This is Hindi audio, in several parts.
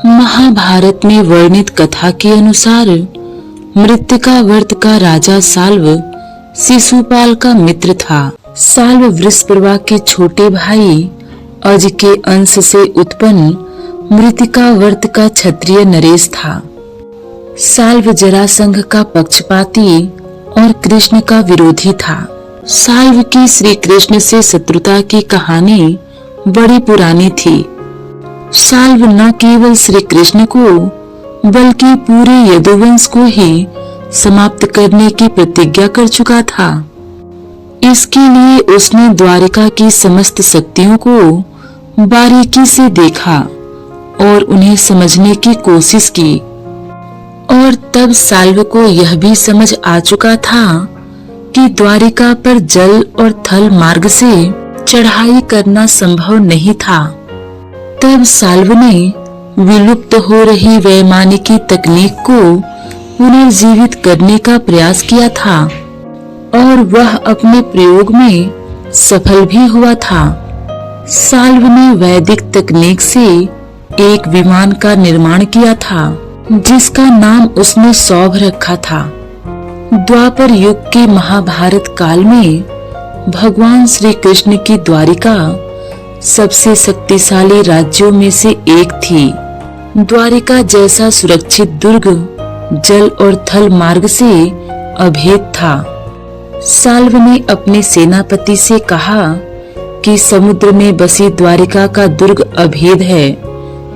महाभारत में वर्णित कथा के अनुसार मृत्तिकावर्त का राजा साल्व शिशुपाल का मित्र था। साल्व वृषपर्वा के छोटे भाई अज के अंश से उत्पन्न मृत्तिकावर्त का क्षत्रिय नरेश था। साल्व जरासंध का पक्षपाती और कृष्ण का विरोधी था। साल्व की श्री कृष्ण से शत्रुता की कहानी बड़ी पुरानी थी। साल्व न केवल श्री कृष्ण को बल्कि पूरे यदुवंश को ही समाप्त करने की प्रतिज्ञा कर चुका था। इसके लिए उसने द्वारिका की समस्त शक्तियों को बारीकी से देखा और उन्हें समझने की कोशिश की। और तब साल्व को यह भी समझ आ चुका था कि द्वारिका पर जल और थल मार्ग से चढ़ाई करना संभव नहीं था। तब साल्व ने विलुप्त हो रही वैमानिकी तकनीक को पुनर्जीवित करने का प्रयास किया था और वह अपने प्रयोग में सफल भी हुआ था। साल्व ने वैदिक तकनीक से एक विमान का निर्माण किया था जिसका नाम उसने सौभ रखा था। द्वापर युग के महाभारत काल में भगवान श्री कृष्ण की द्वारिका सबसे शक्तिशाली राज्यों में से एक थी। द्वारिका जैसा सुरक्षित दुर्ग जल और थल मार्ग से अभेद था। साल्व ने अपने सेनापति से कहा कि समुद्र में बसी द्वारिका का दुर्ग अभेद है,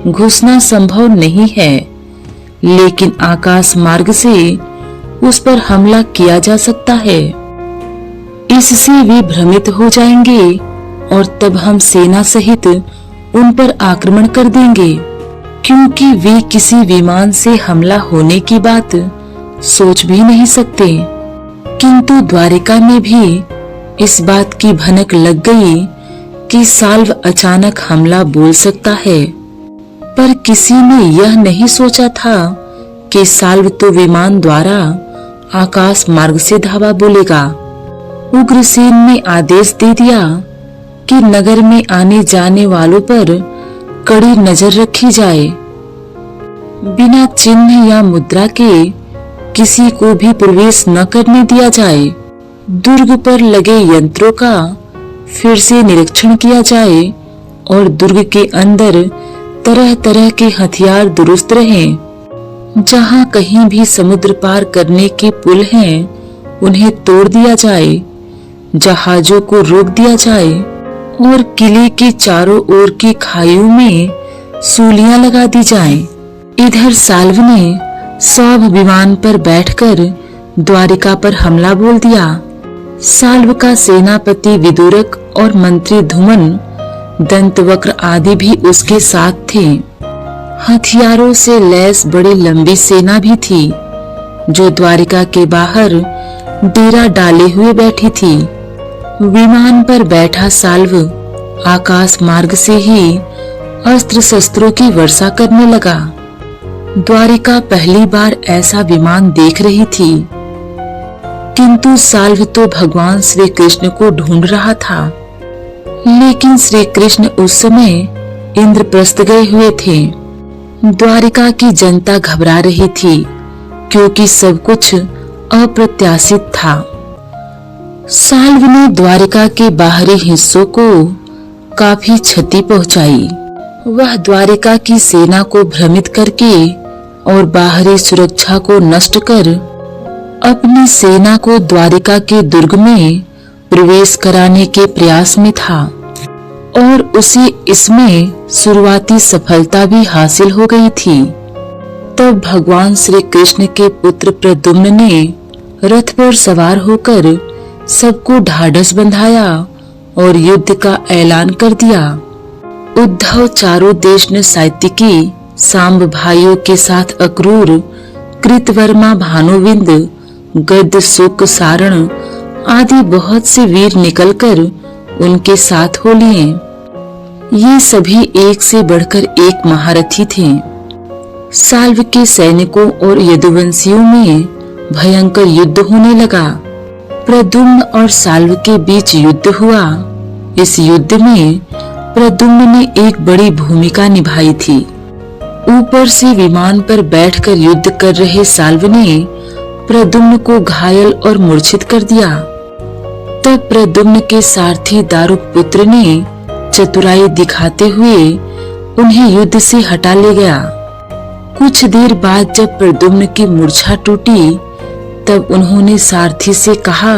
घुसना संभव नहीं है, लेकिन आकाश मार्ग से उस पर हमला किया जा सकता है। इससे वे भ्रमित हो जाएंगे और तब हम सेना सहित उन पर आक्रमण कर देंगे, क्योंकि वे किसी विमान से हमला होने की बात सोच भी नहीं सकते। किंतु द्वारिका में भी इस बात की भनक लग गई कि साल्व अचानक हमला बोल सकता है, पर किसी ने यह नहीं सोचा था कि साल्व तो विमान द्वारा आकाश मार्ग से धावा बोलेगा। उग्रसेन ने आदेश दे दिया कि नगर में आने जाने वालों पर कड़ी नजर रखी जाए। बिना चिन्ह या मुद्रा के किसी को भी प्रवेश न करने दिया जाए। दुर्ग पर लगे यंत्रों का फिर से निरीक्षण किया जाए और दुर्ग के अंदर तरह तरह के हथियार दुरुस्त रहें। जहां कहीं भी समुद्र पार करने के पुल हैं, उन्हें तोड़ दिया जाए, जहाजों को रोक दिया जाए और किले के चारों ओर की खाइयों में सूलियां लगा दी जाएं। इधर साल्व ने सौभ विमान पर बैठकर द्वारिका पर हमला बोल दिया। साल्व का सेनापति विदुरक और मंत्री धुमन, दंतवक्र आदि भी उसके साथ थे। हथियारों से लैस बड़ी लंबी सेना भी थी जो द्वारिका के बाहर डेरा डाले हुए बैठी थी। विमान पर बैठा साल्व आकाश मार्ग से ही अस्त्र शस्त्रों की वर्षा करने लगा। द्वारिका पहली बार ऐसा विमान देख रही थी, किंतु साल्व तो भगवान श्री कृष्ण को ढूंढ रहा था। लेकिन श्री कृष्ण उस समय इंद्रप्रस्थ गए हुए थे। द्वारिका की जनता घबरा रही थी क्योंकि सब कुछ अप्रत्याशित था। साल्व ने द्वारिका के बाहरी हिस्सों को काफी क्षति पहुंचाई। वह द्वारिका की सेना को भ्रमित करके और बाहरी सुरक्षा को नष्ट कर अपनी सेना को द्वारिका के दुर्ग में प्रवेश कराने के प्रयास में था और उसे इसमें शुरुआती सफलता भी हासिल हो गई थी। तब भगवान श्री कृष्ण के पुत्र प्रद्युम्न ने रथ पर सवार होकर सबको ढाढ़स बंधाया और युद्ध का ऐलान कर दिया। उद्धव चारों देश ने साहित्यिकी सांब भाइयों के साथ अक्रूर, कृतवर्मा, भानुविंद, गद्द, सुक, सारण आदि बहुत से वीर निकलकर उनके साथ हो लिए। ये सभी एक से बढ़कर एक महारथी थे। साल्व के सैनिकों और यदुवंशियों में भयंकर युद्ध होने लगा। प्रद्युम्न और साल्व के बीच युद्ध हुआ। इस युद्ध में प्रद्युम्न ने एक बड़ी भूमिका निभाई थी। ऊपर से विमान पर बैठकर युद्ध कर रहे साल्व ने प्रद्युम्न को घायल और मूर्छित कर दिया। तब प्रद्युम्न के सारथी दारुपुत्र ने चतुराई दिखाते हुए उन्हें युद्ध से हटा ले गया। कुछ देर बाद जब प्रद्युम्न की मूर्छा टूटी तब उन्होंने सारथी से कहा,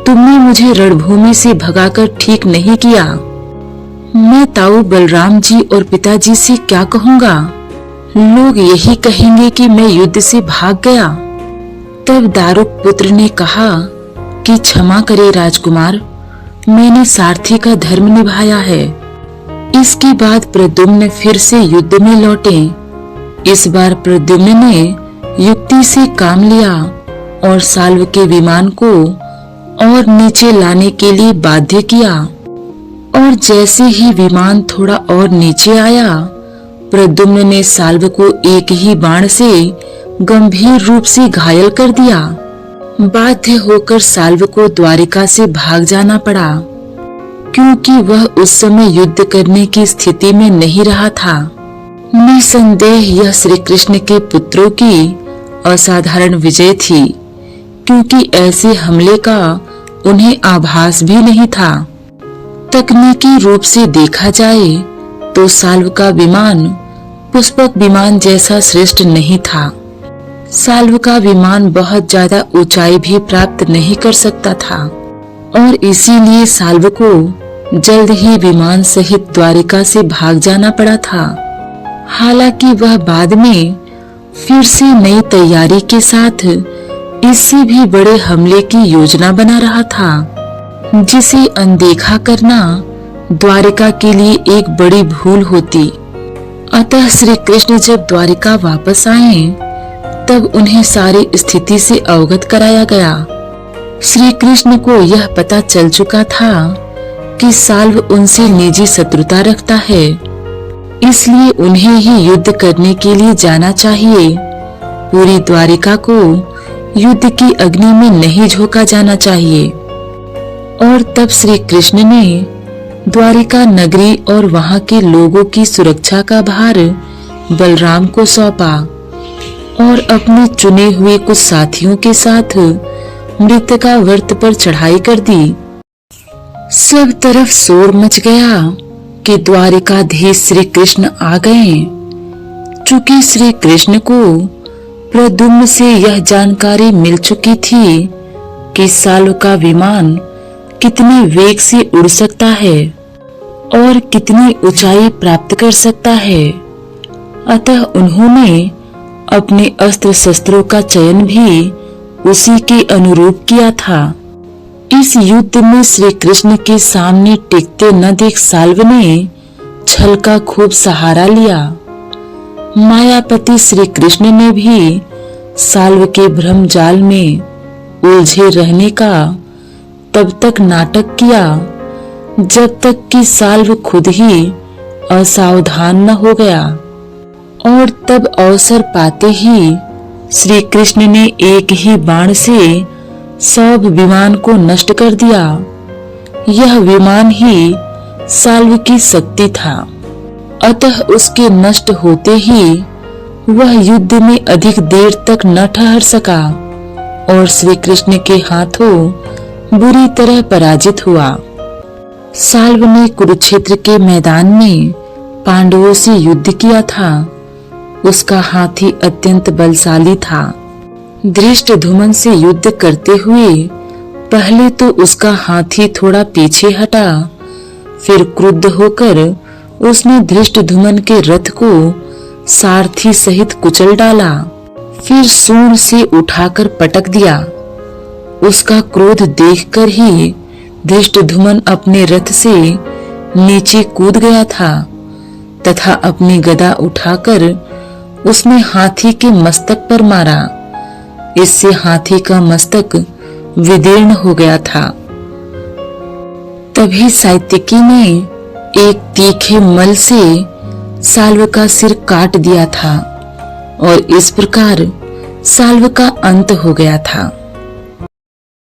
तुमने मुझे रणभूमि से भगाकर ठीक नहीं किया। मैं ताऊ बलराम जी और पिताजी से क्या कहूँगा? लोग यही कहेंगे कि मैं युद्ध से भाग गया। तब दारुपुत्र ने कहा कि क्षमा करे राजकुमार, मैंने सारथी का धर्म निभाया है। इसके बाद प्रद्युम्न फिर से युद्ध में लौटे। इस बार प्रद्युम्न ने युक्ति से काम लिया और साल्व के विमान को और नीचे लाने के लिए बाध्य किया। और जैसे ही विमान थोड़ा और नीचे आया, प्रद्युम्न ने साल्व को एक ही बाण से गंभीर रूप से घायल कर दिया। बाध्य होकर साल्व को द्वारिका से भाग जाना पड़ा, क्योंकि वह उस समय युद्ध करने की स्थिति में नहीं रहा था। निसंदेह यह श्री कृष्ण के पुत्रों की असाधारण विजय थी, क्योंकि ऐसे हमले का उन्हें आभास भी नहीं था। तकनीकी रूप से देखा जाए तो साल्व का विमान पुष्पक विमान जैसा श्रेष्ठ नहीं था। साल्व का विमान बहुत ज्यादा ऊंचाई भी प्राप्त नहीं कर सकता था और इसीलिए साल्व को जल्द ही विमान सहित द्वारिका से भाग जाना पड़ा था। हालांकि वह बाद में फिर से नई तैयारी के साथ इससे भी बड़े हमले की योजना बना रहा था, जिसे अनदेखा करना द्वारिका के लिए एक बड़ी भूल होती। अतः श्री कृष्ण जब द्वारिका वापस आए तब उन्हें सारी स्थिति से अवगत कराया गया। श्री कृष्ण को यह पता चल चुका था कि साल्व उनसे निजी शत्रुता रखता है, इसलिए उन्हें ही युद्ध करने के लिए जाना चाहिए। पूरी द्वारिका को युद्ध की अग्नि में नहीं झोंका जाना चाहिए। और तब श्री कृष्ण ने द्वारिका नगरी और वहां के लोगों की सुरक्षा का भार बलराम को सौंपा और अपने चुने हुए कुछ साथियों के साथ मृत्तिका व्रत पर चढ़ाई कर दी। सब तरफ शोर मच गया कि द्वारिकाधीश श्री कृष्ण आ गए। चूंकि श्री कृष्ण को प्रद्युम्न से यह जानकारी मिल चुकी थी कि साल्व का विमान कितने वेग से उड़ सकता है और कितनी ऊंचाई प्राप्त कर सकता है, अतः उन्होंने अपने अस्त्र शस्त्रों का चयन भी उसी के अनुरूप किया था। इस युद्ध में श्री कृष्ण के सामने टिकते न देख साल्व ने छल का खूब सहारा लिया। मायापति श्री कृष्ण ने भी साल्व के भ्रम जाल में उलझे रहने का तब तक नाटक किया जब तक कि साल्व खुद ही असावधान न हो गया। और तब अवसर पाते ही श्री कृष्ण ने एक ही बाण से सब विमान को नष्ट कर दिया। यह विमान ही साल्व की शक्ति था, अतः उसके नष्ट होते ही वह युद्ध में अधिक देर तक न ठहर सका और श्री कृष्ण के हाथों बुरी तरह पराजित हुआ। साल्व ने कुरुक्षेत्र के मैदान में पांडवों से युद्ध किया था। उसका हाथी अत्यंत बलशाली था। धृष्टद्युम्न से युद्ध करते हुए पहले तो उसका हाथी थोड़ा पीछे हटा, फिर क्रुद्ध होकर उसने धृष्टद्युम्न के रथ को सारथी सहित कुचल डाला, फिर सूंड से उठाकर पटक दिया। उसका क्रोध देखकर ही धृष्टद्युम्न अपने रथ से नीचे कूद गया था तथा अपनी गदा उठाकर उसने हाथी के मस्तक पर मारा। इससे हाथी का मस्तक विदीर्ण हो गया था। तभी सात्यकी ने एक तीखे मल से साल्व का सिर काट दिया था और इस प्रकार साल्व का अंत हो गया था।